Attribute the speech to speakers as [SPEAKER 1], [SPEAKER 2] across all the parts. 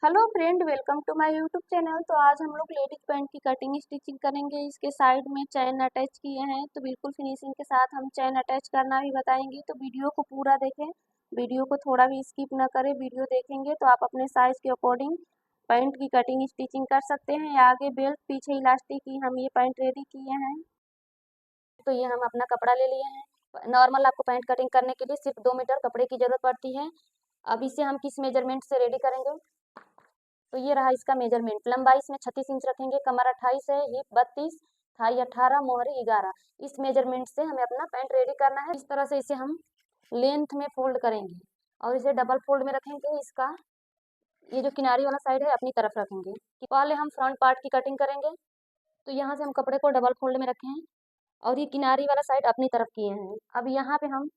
[SPEAKER 1] Hello friend, welcome to my YouTube channel. तो आज हम लोग लेडीज पैंट की कटिंग स्टिचिंग करेंगे। इसके साइड में चैन अटैच किए हैं, तो बिल्कुल फिनिशिंग के साथ हम चैन अटैच करना भी बताएंगे। तो वीडियो को पूरा देखें, वीडियो को थोड़ा भी स्किप ना करें। वीडियो देखेंगे तो आप अपने साइज के अकॉर्डिंग पैंट की कटिंग स्टिचिंग कर सकते हैं। आगे बेल्ट, पीछे इलास्टिक की हम ये पैंट रेडी किए हैं। तो ये हम अपना कपड़ा ले लिए हैं। नॉर्मल आपको पैंट कटिंग करने के लिए सिर्फ 2 मीटर कपड़े की जरूरत पड़ती है। अब इसे हम किस मेजरमेंट से रेडी करेंगे, तो ये रहा इसका मेजरमेंट। लंबाई इसमें 36 इंच रखेंगे, कमर 28 है, हिप 32, थाई 18, मोहरी 11। इस मेजरमेंट से हमें अपना पैंट रेडी करना है। इस तरह से इसे हम लेंथ में फोल्ड करेंगे और इसे डबल फोल्ड में रखेंगे। इसका ये जो किनारी वाला साइड है अपनी तरफ रखेंगे। पहले हम फ्रंट पार्ट की कटिंग करेंगे। तो यहाँ से हम कपड़े को डबल फोल्ड में रखे हैं और ये किनारी वाला साइड अपनी तरफ किए हैं। अब यहाँ पे हम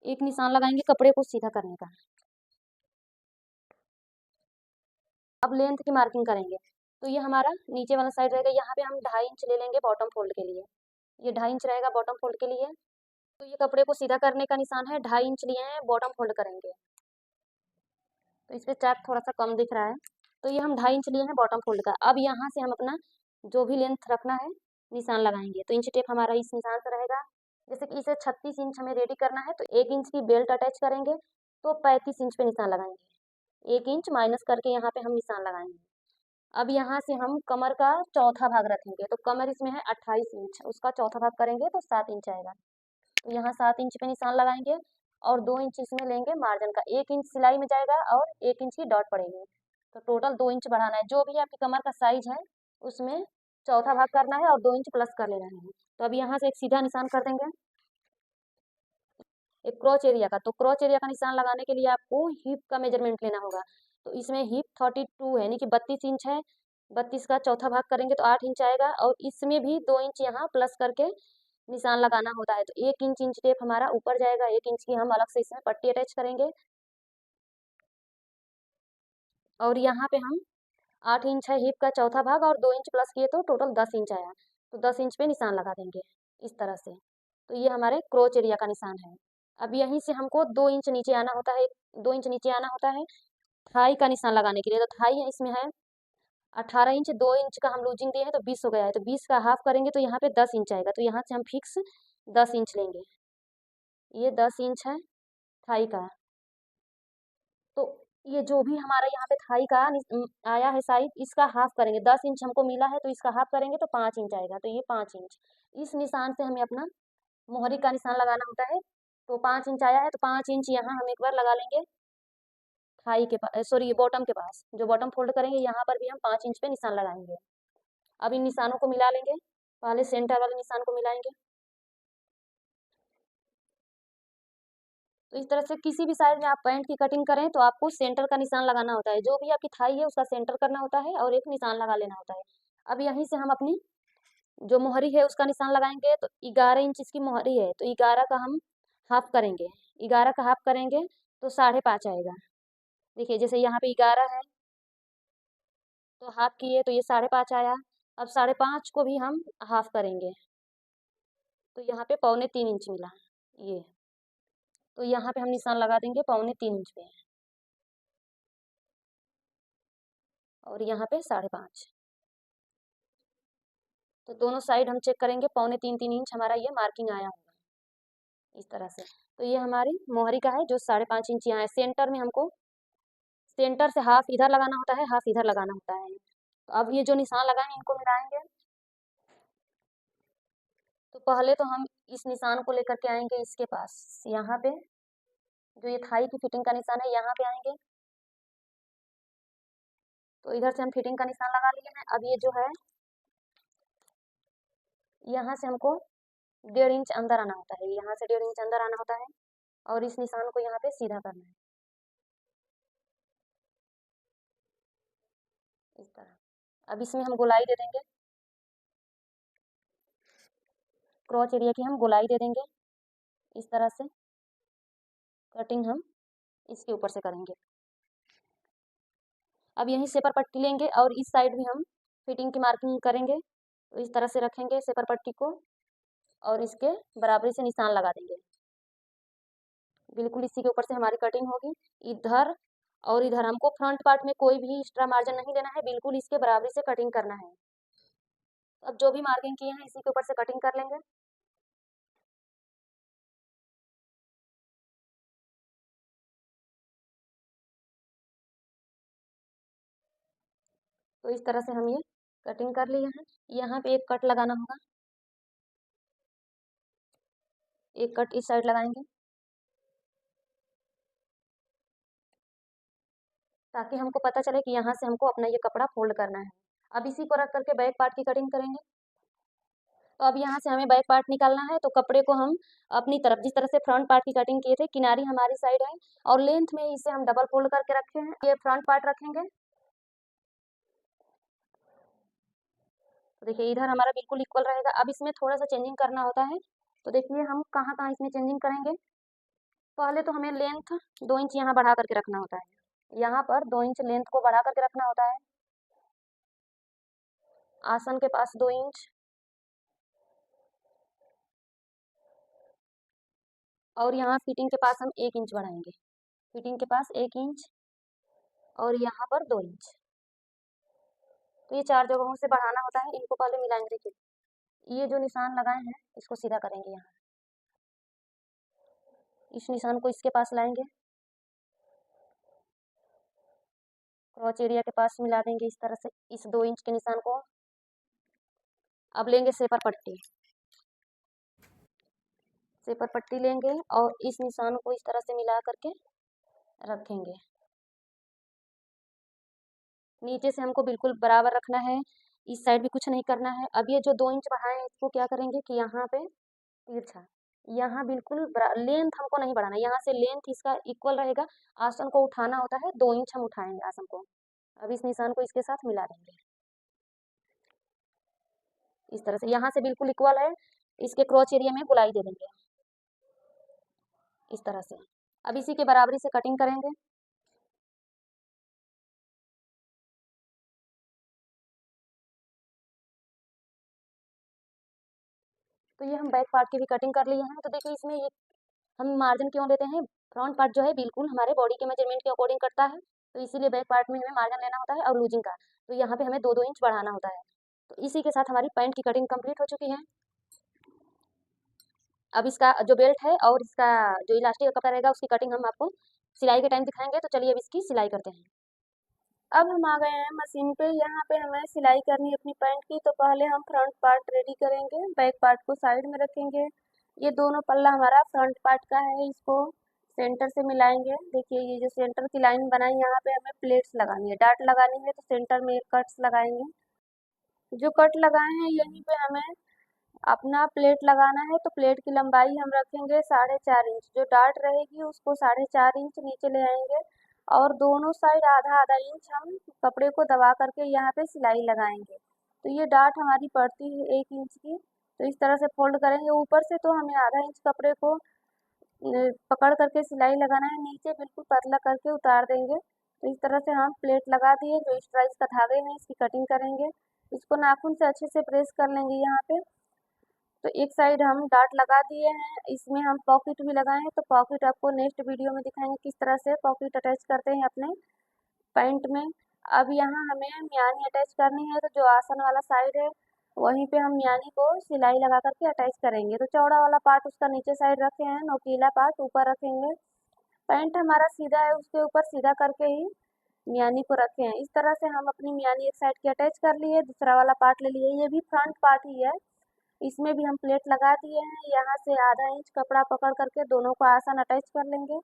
[SPEAKER 1] एक निशान लगाएंगे कपड़े को सीधा करने का। अब लेंथ की मार्किंग करेंगे। तो ये हमारा नीचे वाला साइड रहेगा। यहाँ पे हम 2.5 इंच ले लेंगे बॉटम फोल्ड के लिए। ये 2.5 इंच रहेगा बॉटम फोल्ड के लिए। तो ये कपड़े को सीधा करने का निशान है, 2.5 इंच लिए हैं, बॉटम फोल्ड करेंगे। तो इस पे चाक थोड़ा सा कम दिख रहा है। तो ये हम 2.5 इंच लिए हैं बॉटम फोल्ड का। अब यहाँ से हम अपना जो भी लेंथ रखना है निशान लगाएंगे। तो इंच टेप हमारा इस निशान से रहेगा। जैसे कि इसे 36 इंच हमें रेडी करना है, तो 1 इंच की बेल्ट अटैच करेंगे, तो 35 इंच पे निशान लगाएंगे। 1 इंच माइनस करके यहाँ पे हम निशान लगाएंगे। अब यहाँ से हम कमर का चौथा भाग रखेंगे। तो कमर इसमें है 28 इंच, उसका चौथा भाग करेंगे तो 7 इंच आएगा। तो यहाँ 7 इंच पे निशान लगाएंगे और 2 इंच इसमें लेंगे मार्जिन का। 1 इंच सिलाई में जाएगा और 1 इंच की डॉट पड़ेगी। तो टोटल 2 इंच बढ़ाना है। जो भी आपकी कमर का साइज है उसमें चौथा भाग करना है और 2 इंच प्लस कर लेना है। तो अब यहाँ से एक सीधा निशान कर देंगे एक क्रॉच एरिया का। तो क्रॉच एरिया का निशान लगाने के लिए आपको हिप का मेजरमेंट लेना होगा। तो इसमें हिप 32 है, यानी कि 32 इंच है। 32 का चौथा भाग करेंगे तो 8 इंच आएगा और इसमें भी 2 इंच यहाँ प्लस करके निशान लगाना होता है। तो 1 इंच इंच टेप हमारा ऊपर जाएगा, 1 इंच की हम अलग से इसमें पट्टी अटैच करेंगे। और यहाँ पे हम 8 इंच है हिप का चौथा भाग और 2 इंच प्लस किए तो टोटल 10 इंच आया। तो 10 इंच पे निशान लगा देंगे इस तरह से। तो ये हमारे क्रोच एरिया का निशान है। अब यहीं से हमको 2 इंच नीचे आना होता है। 2 इंच नीचे आना होता है थाई का निशान लगाने के लिए। तो थाई है इसमें है 18 इंच, 2 इंच का हम लूजिंग दिए हैं तो 20 हो गया है। तो 20 का हाफ करेंगे तो यहाँ पे 10 इंच आएगा। तो यहाँ से हम फिक्स 10 इंच लेंगे। ये 10 इंच है थाई का। तो ये जो भी हमारा यहाँ पे थाई का आया है साइज, इसका हाफ करेंगे। 10 इंच हमको मिला है तो इसका हाफ करेंगे तो 5 इंच आएगा। तो ये 5 इंच। इस निशान से हमें अपना मोहरी का निशान लगाना होता है। तो 5 इंच आया है तो 5 इंच यहाँ हम एक बार लगा लेंगे थाई के पास, सॉरी बॉटम के पास। जो बॉटम फोल्ड करेंगे यहाँ पर भी हम 5 इंच पे निशान लगाएंगे। अब इन निशानों को मिला लेंगे। पहले सेंटर वाले निशान को मिलाएंगे। तो इस तरह से किसी भी साइज में आप पैंट की कटिंग करें तो आपको सेंटर का निशान लगाना होता है। जो भी आपकी थाई है उसका सेंटर करना होता है और एक निशान लगा लेना होता है। अब यहीं से हम अपनी जो मोहरी है उसका निशान लगाएंगे। तो 11 इंच इसकी मोहरी है, तो 11 का हम हाफ करेंगे। 11 का हाफ करेंगे तो 5.5 आएगा। देखिए जैसे यहाँ पे 11 है तो हाफ किए तो ये 5.5 आया। अब 5.5 को भी हम हाफ करेंगे तो यहाँ पे 2.75 इंच मिला ये। तो यहाँ पे हम निशान लगा देंगे 2.75 इंच पे और यहाँ पे 5.5। तो दोनों साइड हम चेक करेंगे, 2.75 इंच हमारा ये मार्किंग आया होगा इस तरह से। तो ये हमारी मोहरी का है जो 5.5 इंच यहाँ है। सेंटर में हमको सेंटर से हाफ इधर लगाना होता है, हाफ इधर लगाना होता है। तो अब ये जो निशान लगाए हैं इनको मिलाएंगे। तो पहले तो हम इस निशान को लेकर के आएंगे इसके पास। यहाँ पे जो ये थाई की फिटिंग का निशान है यहाँ पे आएंगे। तो इधर से हम फिटिंग का निशान लगा लिए हैं। अब ये जो है यहाँ से हमको 1.5 इंच अंदर आना होता है। यहाँ से 1.5 इंच अंदर आना होता है और इस निशान को यहाँ पे सीधा करना है इस तरह। अब इसमें हम गोलाई दे देंगे, क्रॉच एरिया की हम गोलाई दे देंगे इस तरह से। कटिंग हम इसके ऊपर से करेंगे। अब यहीं सेपर पट्टी लेंगे और इस साइड भी हम फिटिंग की मार्किंग करेंगे। तो इस तरह से रखेंगे सेपर पट्टी को और इसके बराबरी से निशान लगा देंगे। बिल्कुल इसी के ऊपर से हमारी कटिंग होगी। इधर और इधर हमको फ्रंट पार्ट में कोई भी एक्स्ट्रा मार्जिन नहीं देना है, बिल्कुल इसके बराबरी से कटिंग करना है। अब जो भी मार्किंग किए हैं इसी के ऊपर से कटिंग कर लेंगे। तो इस तरह से हम ये कटिंग कर लिए हैं। यहाँ पे एक कट लगाना होगा, एक कट इस साइड लगाएंगे ताकि हमको पता चले कि यहाँ से हमको अपना ये कपड़ा फोल्ड करना है। अब इसी को रख करके बैक पार्ट की कटिंग करेंगे। तो अब यहाँ से हमें बैक पार्ट निकालना है, तो कपड़े को हम अपनी तरफ जिस तरह से फ्रंट पार्ट की कटिंग किए थे, किनारी हमारी साइड है और लेंथ में इसे हम डबल फोल्ड करके रखे हैं। ये फ्रंट पार्ट रखेंगे, तो देखिए इधर हमारा बिल्कुल इक्वल रहेगा। अब इसमें थोड़ा सा चेंजिंग करना होता है, तो देखिए हम कहाँ कहाँ इसमें चेंजिंग करेंगे। पहले तो हमें लेंथ 2 इंच यहाँ बढ़ा करके रखना होता है, यहाँ पर 2 इंच लेंथ को बढ़ा करके रखना होता है। आसन के पास 2 इंच और यहाँ फिटिंग के पास हम 1 इंच बढ़ाएंगे। फिटिंग के पास 1 इंच और यहाँ पर 2 इंच। तो ये 4 जगहों से बढ़ाना होता है, इनको पहले मिलाएंगे। देखिए ये जो निशान लगाए हैं इसको सीधा करेंगे, यहाँ इस निशान को इसके पास लाएंगे, क्रॉच एरिया के पास मिला देंगे इस तरह से इस 2 इंच के निशान को। अब लेंगे सेपर पट्टी, सेपर पट्टी लेंगे और इस निशान को इस तरह से मिला करके रखेंगे। नीचे से हमको बिल्कुल बराबर रखना है, इस साइड भी कुछ नहीं करना है। अब ये जो 2 इंच बढ़ाए हैं इसको क्या करेंगे कि यहाँ पे तिरछा, यहाँ बिल्कुल लेंथ हमको नहीं बढ़ाना, यहाँ से लेंथ इसका इक्वल रहेगा। आसन को उठाना होता है, 2 इंच हम उठाएंगे आसन को। अब इस निशान को इसके साथ मिला देंगे इस तरह से, यहाँ से बिल्कुल इक्वल है। इसके क्रॉच एरिया में गोलाई दे देंगे इस तरह से। अब इसी के बराबरी से कटिंग करेंगे। तो ये हम बैक पार्ट की भी कटिंग कर लिए हैं। तो देखिए इसमें ये हम मार्जिन क्यों देते हैं, फ्रंट पार्ट जो है बिल्कुल हमारे बॉडी के मेजरमेंट के अकॉर्डिंग कटता है, तो इसीलिए बैक पार्ट में हमें मार्जिन लेना होता है और लूजिंग का। तो यहाँ पे हमें 2-2 इंच बढ़ाना होता है। तो इसी के साथ हमारी पैंट की कटिंग कंप्लीट हो चुकी है। अब इसका जो बेल्ट है और इसका जो इलास्टिक का कपड़ा रहेगा उसकी कटिंग हम आपको सिलाई के टाइम दिखाएंगे। तो चलिए अब इसकी सिलाई करते हैं। अब हम आ गए हैं मशीन पे, यहाँ पे हमें सिलाई करनी है अपनी पैंट की। तो पहले हम फ्रंट पार्ट रेडी करेंगे, बैक पार्ट को साइड में रखेंगे। ये दोनों पल्ला हमारा फ्रंट पार्ट का है, इसको सेंटर से मिलाएंगे। देखिए ये जो सेंटर की लाइन बनाई, यहाँ पे हमें प्लेट्स लगानी है, डाट लगानी है। तो सेंटर में एक कट्स लगाएंगे, जो कट लगाए हैं यहीं पे हमें अपना प्लेट लगाना है। तो प्लेट की लंबाई हम रखेंगे 4.5 इंच, जो डाट रहेगी उसको 4.5 इंच नीचे ले आएंगे और दोनों साइड आधा आधा इंच हम कपड़े को दबा करके यहाँ पे सिलाई लगाएंगे। तो ये डाट हमारी पड़ती है 1 इंच की, तो इस तरह से फोल्ड करेंगे ऊपर से। तो हमें आधा इंच कपड़े को पकड़ करके सिलाई लगाना है, नीचे बिल्कुल पतला करके उतार देंगे। तो इस तरह से हम प्लेट लगा दिए। जो एक्स्ट्रा इसका धागे हैं इसकी कटिंग करेंगे, इसको नाखून से अच्छे से प्रेस कर लेंगे यहाँ पे। तो एक साइड हम डाट लगा दिए हैं, इसमें हम पॉकेट भी लगाए हैं। तो पॉकेट आपको नेक्स्ट वीडियो में दिखाएंगे किस तरह से पॉकेट अटैच करते हैं अपने पैंट में। अब यहाँ हमें म्यानी अटैच करनी है, तो जो आसन वाला साइड है वहीं पे हम म्यानी को सिलाई लगा करके अटैच करेंगे। तो चौड़ा वाला पार्ट उसका नीचे साइड रखे हैं, नोकीला पार्ट ऊपर रखेंगे। पैंट हमारा सीधा है, उसके ऊपर सीधा करके ही म्यानी को रखे हैं। इस तरह से हम अपनी म्यानी एक साइड की अटैच कर लिए, दूसरा वाला पार्ट ले लिए, ये भी फ्रंट पार्ट ही है। इसमें भी हम प्लेट लगा दिए हैं, यहाँ से आधा इंच कपड़ा पकड़ करके दोनों को आसन अटैच कर लेंगे।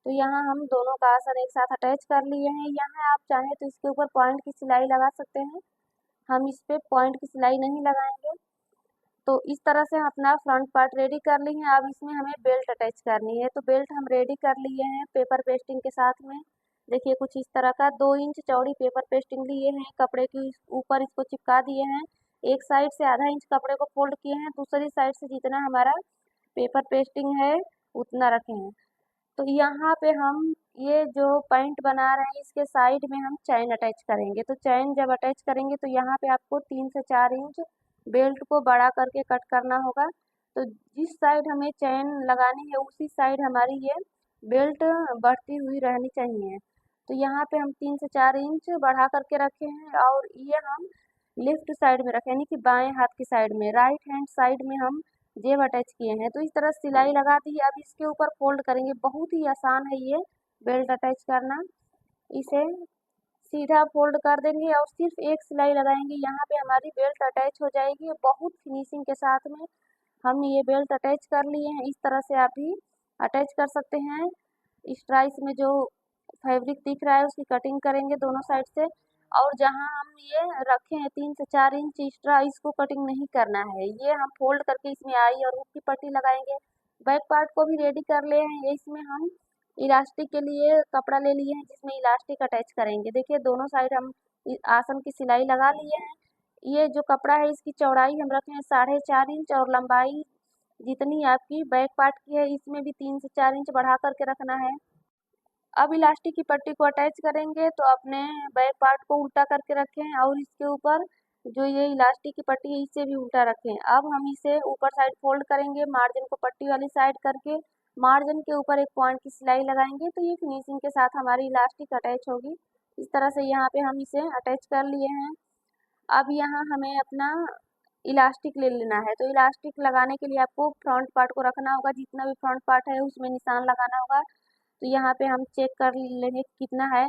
[SPEAKER 1] तो यहाँ हम दोनों का आसन एक साथ अटैच कर लिए हैं। यहाँ आप चाहें तो इसके ऊपर पॉइंट की सिलाई लगा सकते हैं, हम इस पे पॉइंट की सिलाई नहीं लगाएंगे। तो इस तरह से हम अपना फ्रंट पार्ट रेडी कर लिए हैं। अब इसमें हमें बेल्ट अटैच करनी है, तो बेल्ट हम रेडी कर लिए हैं पेपर पेस्टिंग के साथ में। देखिए कुछ इस तरह का 2 इंच चौड़ी पेपर पेस्टिंग लिए हैं, कपड़े के ऊपर इसको चिपका दिए हैं। एक साइड से आधा इंच कपड़े को फोल्ड किए हैं, दूसरी साइड से जितना हमारा पेपर पेस्टिंग है उतना रखे हैं। तो यहाँ पे हम ये जो पैंट बना रहे हैं इसके साइड में हम चैन अटैच करेंगे। तो चैन जब अटैच करेंगे तो यहाँ पे आपको 3 से 4 इंच बेल्ट को बड़ा करके कट करना होगा। तो जिस साइड हमें चैन लगानी है उसी साइड हमारी ये बेल्ट बढ़ती हुई रहनी चाहिए। तो यहाँ पे हम 3 से 4 इंच बढ़ा करके रखे हैं और ये हम लेफ्ट साइड में रखे यानी कि बाएं हाथ की साइड में, राइट हैंड साइड में हम जेब अटैच किए हैं। तो इस तरह सिलाई लगा दी है। अब इसके ऊपर फोल्ड करेंगे, बहुत ही आसान है ये बेल्ट अटैच करना। इसे सीधा फोल्ड कर देंगे और सिर्फ एक सिलाई लगाएंगे, यहाँ पे हमारी बेल्ट अटैच हो जाएगी। बहुत फिनिशिंग के साथ में हम ये बेल्ट अटैच कर लिए हैं। इस तरह से आप भी अटैच कर सकते हैं। स्ट्राइस में जो फैब्रिक दिख रहा है उसकी कटिंग करेंगे दोनों साइड से, और जहां हम ये रखे हैं 3 से 4 इंच एक्स्ट्रा, इसको कटिंग नहीं करना है। ये हम फोल्ड करके इसमें आई और हुक की पट्टी लगाएंगे। बैक पार्ट को भी रेडी कर ले हैं। इसमें हम इलास्टिक के लिए कपड़ा ले लिए हैं जिसमें इलास्टिक अटैच करेंगे। देखिए दोनों साइड हम आसन की सिलाई लगा लिए हैं। ये जो कपड़ा है इसकी चौड़ाई हम रखे हैं 4.5 इंच और लंबाई जितनी आपकी बैक पार्ट की है इसमें भी 3 से 4 इंच बढ़ा करके रखना है। अब इलास्टिक की पट्टी को अटैच करेंगे तो अपने बैक पार्ट को उल्टा करके रखें और इसके ऊपर जो ये इलास्टिक की पट्टी है इसे भी उल्टा रखें। अब हम इसे ऊपर साइड फोल्ड करेंगे, मार्जिन को पट्टी वाली साइड करके मार्जिन के ऊपर एक पॉइंट की सिलाई लगाएंगे तो ये फिनिशिंग के साथ हमारी इलास्टिक अटैच होगी। इस तरह से यहाँ पे हम इसे अटैच कर लिए हैं। अब यहाँ हमें अपना इलास्टिक ले लेना है। तो इलास्टिक लगाने के लिए आपको फ्रंट पार्ट को रखना होगा, जितना भी फ्रंट पार्ट है उसमें निशान लगाना होगा। तो यहाँ पे हम चेक कर लेंगे कितना है।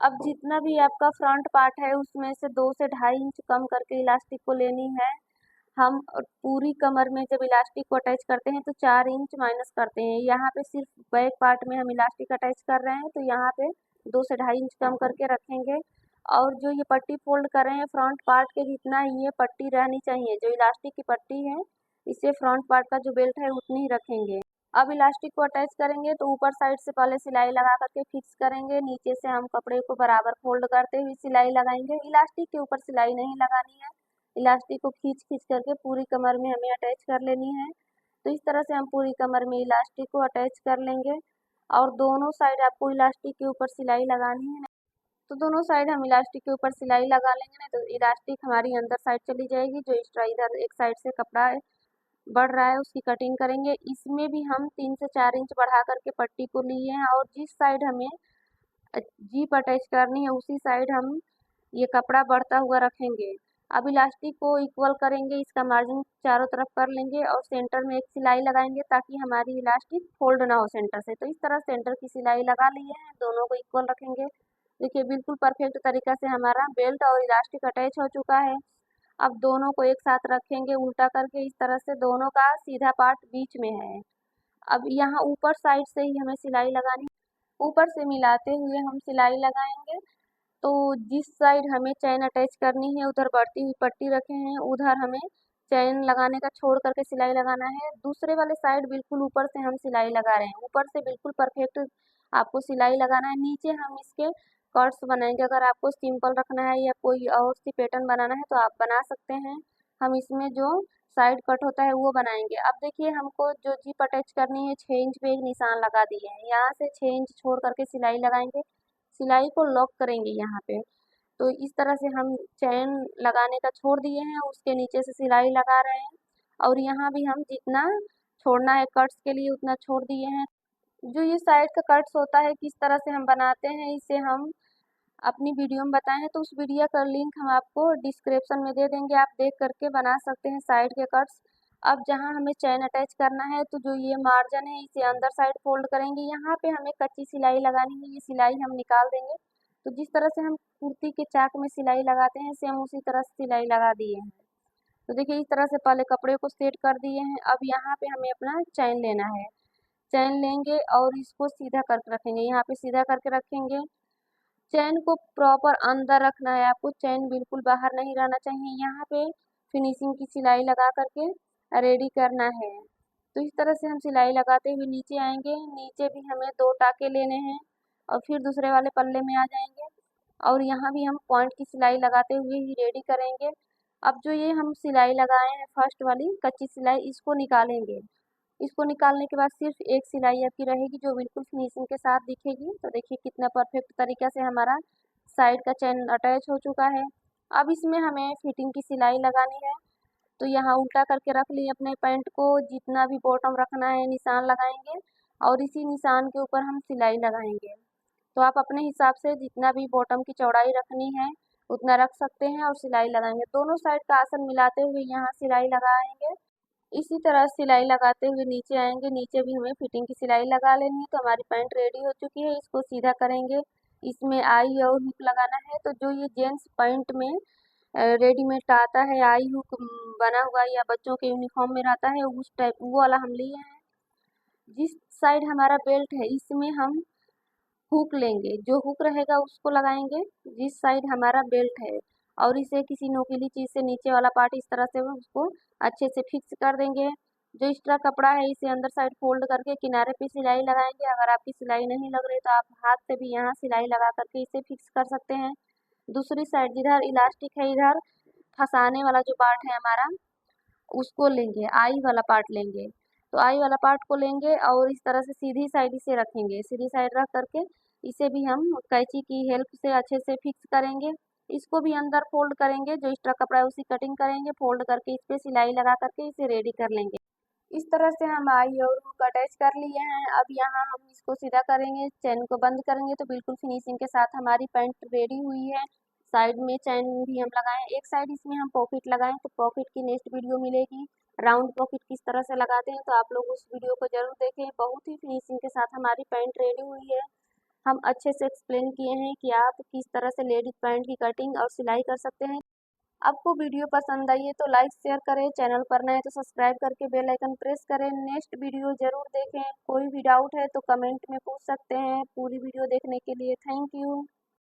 [SPEAKER 1] अब जितना भी आपका फ्रंट पार्ट है उसमें से 2 से 2.5 इंच कम करके इलास्टिक को लेनी है। हम पूरी कमर में जब इलास्टिक को अटैच करते हैं तो 4 इंच माइनस करते हैं। यहाँ पे सिर्फ बैक पार्ट में हम इलास्टिक अटैच कर रहे हैं तो यहाँ पे 2 से 2.5 इंच कम करके रखेंगे। और जो ये पट्टी फोल्ड कर रहे हैं फ्रंट पार्ट के जितना ही ये पट्टी रहनी चाहिए, जो इलास्टिक की पट्टी है इसे फ्रंट पार्ट का जो बेल्ट है उतनी ही रखेंगे। अब इलास्टिक को अटैच करेंगे तो ऊपर साइड से पहले सिलाई लगा करके फिक्स करेंगे, नीचे से हम कपड़े को बराबर फोल्ड करते हुए सिलाई लगाएंगे। इलास्टिक के ऊपर सिलाई नहीं लगानी है, इलास्टिक को खींच खींच करके पूरी कमर में हमें अटैच कर लेनी है। तो इस तरह से हम पूरी कमर में इलास्टिक को अटैच कर लेंगे और दोनों साइड आपको इलास्टिक के ऊपर सिलाई लगानी है। तो दोनों साइड हम इलास्टिक के ऊपर सिलाई लगा लेंगे ना तो इलास्टिक हमारी अंदर साइड चली जाएगी। जो एक्स्ट्रा इधर एक साइड से कपड़ा बढ़ रहा है उसकी कटिंग करेंगे। इसमें भी हम 3 से 4 इंच बढ़ा करके पट्टी को लिए हैं और जिस साइड हमें जीप अटैच करनी है उसी साइड हम ये कपड़ा बढ़ता हुआ रखेंगे। अब इलास्टिक को इक्वल करेंगे, इसका मार्जिन चारों तरफ कर लेंगे और सेंटर में एक सिलाई लगाएंगे ताकि हमारी इलास्टिक फोल्ड ना हो सेंटर से। तो इस तरह सेंटर की सिलाई लगा लिए हैं, दोनों को इक्वल रखेंगे। देखिए बिल्कुल परफेक्ट तरीका से हमारा बेल्ट और इलास्टिक अटैच हो चुका है। अब दोनों को एक साथ रखेंगे उल्टा करके, इस तरह से दोनों का सीधा पार्ट बीच में है। अब यहाँ ऊपर साइड से ही हमें सिलाई लगानी है, ऊपर से मिलाते हुए हम सिलाई लगाएंगे। तो जिस साइड हमें चैन अटैच करनी है उधर बढ़ती हुई पट्टी रखे हैं, उधर हमें चैन लगाने का छोड़ करके सिलाई लगाना है। दूसरे वाले साइड बिल्कुल ऊपर से हम सिलाई लगा रहे हैं, ऊपर से बिल्कुल परफेक्ट आपको सिलाई लगाना है। नीचे हम इसके कट्स बनाएंगे, अगर आपको सिंपल रखना है या कोई और सी पैटर्न बनाना है तो आप बना सकते हैं। हम इसमें जो साइड कट होता है वो बनाएंगे। अब देखिए हमको जो जीप अटैच करनी है 6 इंच पे एक निशान लगा दिए हैं, यहाँ से 6 इंच छोड़ करके सिलाई लगाएंगे, सिलाई को लॉक करेंगे यहाँ पे। तो इस तरह से हम चैन लगाने का छोड़ दिए हैं, उसके नीचे से सिलाई लगा रहे हैं और यहाँ भी हम जितना छोड़ना है कट्स के लिए उतना छोड़ दिए हैं। जो ये साइड का कट्स होता है किस तरह से हम बनाते हैं इसे हम अपनी वीडियो में बताए हैं, तो उस वीडियो का लिंक हम आपको डिस्क्रिप्शन में दे देंगे, आप देख करके बना सकते हैं साइड के कट्स। अब जहाँ हमें चैन अटैच करना है तो जो ये मार्जिन है इसे अंदर साइड फोल्ड करेंगे, यहाँ पे हमें कच्ची सिलाई लगानी है, ये सिलाई हम निकाल देंगे। तो जिस तरह से हम कुर्ती के चाक में सिलाई लगाते हैं सेम उसी तरह से सिलाई लगा दिए हैं। तो देखिए इस तरह से पहले कपड़े को सेट कर दिए हैं। अब यहाँ पे हमें अपना चैन लेना है, चैन लेंगे और इसको सीधा करके रखेंगे, यहाँ पे सीधा करके रखेंगे। चैन को प्रॉपर अंदर रखना है आपको, चैन बिल्कुल बाहर नहीं रहना चाहिए। यहाँ पे फिनिशिंग की सिलाई लगा करके रेडी करना है। तो इस तरह से हम सिलाई लगाते हुए नीचे आएंगे, नीचे भी हमें 2 टाके लेने हैं और फिर दूसरे वाले पल्ले में आ जाएंगे और यहाँ भी हम पॉइंट की सिलाई लगाते हुए ही रेडी करेंगे। अब जो ये हम सिलाई लगाए हैं फर्स्ट वाली कच्ची सिलाई इसको निकालेंगे, इसको निकालने के बाद सिर्फ एक सिलाई आपकी रहेगी जो बिल्कुल फिनिशिंग के साथ दिखेगी। तो देखिए कितना परफेक्ट तरीका से हमारा साइड का चैन अटैच हो चुका है। अब इसमें हमें फिटिंग की सिलाई लगानी है। तो यहाँ उल्टा करके रख लिए अपने पैंट को, जितना भी बॉटम रखना है निशान लगाएंगे और इसी निशान के ऊपर हम सिलाई लगाएंगे। तो आप अपने हिसाब से जितना भी बॉटम की चौड़ाई रखनी है उतना रख सकते हैं और सिलाई लगाएंगे। दोनों साइड का आसन मिलाते हुए यहाँ सिलाई लगाएंगे। इसी तरह सिलाई लगाते हुए नीचे आएंगे। नीचे भी हमें फिटिंग की सिलाई लगा लेनी है। तो हमारी पैंट रेडी हो चुकी है। इसको सीधा करेंगे। इसमें आई और हुक लगाना है। तो जो ये जेंट्स पैंट में रेडीमेड आता है आई हुक बना हुआ या बच्चों के यूनिफॉर्म में रहता है उस टाइप वो वाला हम लिए हैं। जिस साइड हमारा बेल्ट है इसमें हम हुक लेंगे। जो हुक रहेगा उसको लगाएंगे जिस साइड हमारा बेल्ट है और इसे किसी नोकीली चीज़ से नीचे वाला पार्ट इस तरह से उसको अच्छे से फिक्स कर देंगे। जो एक्स्ट्रा कपड़ा है इसे अंदर साइड फोल्ड करके किनारे पे सिलाई लगाएंगे। अगर आपकी सिलाई नहीं लग रही तो आप हाथ से भी यहाँ सिलाई लगा करके इसे फिक्स कर सकते हैं। दूसरी साइड जिधर इलास्टिक है इधर फंसाने वाला जो पार्ट है हमारा उसको लेंगे, आई वाला पार्ट लेंगे। तो आई वाला पार्ट को लेंगे और इस तरह से सीधी साइड इसे रखेंगे। सीधी साइड रख करके इसे भी हम कैंची की हेल्प से अच्छे से फिक्स करेंगे। इसको भी अंदर फोल्ड करेंगे। जो एक्स्ट्रा कपड़ा है उसी कटिंग करेंगे। फोल्ड करके इस पे सिलाई लगा करके इसे रेडी कर लेंगे। इस तरह से हम आई और हुक अटैच कर लिए हैं। अब यहाँ हम इसको सीधा करेंगे, चैन को बंद करेंगे तो बिल्कुल फिनिशिंग के साथ हमारी पैंट रेडी हुई है। साइड में चैन भी हम लगाएं। एक साइड इसमें हम पॉकेट लगाएं तो पॉकेट की नेक्स्ट वीडियो मिलेगी। राउंड पॉकेट किस तरह से लगाते हैं तो आप लोग उस वीडियो को जरूर देखें। बहुत ही फिनिशिंग के साथ हमारी पैंट रेडी हुई है। हम अच्छे से एक्सप्लेन किए हैं कि आप किस तरह से लेडीज पैंट की कटिंग और सिलाई कर सकते हैं। आपको वीडियो पसंद आई है तो लाइक शेयर करें। चैनल पर नए तो सब्सक्राइब करके बेल आइकन प्रेस करें। नेक्स्ट वीडियो जरूर देखें। कोई भी डाउट है तो कमेंट में पूछ सकते हैं। पूरी वीडियो देखने के लिए थैंक यू।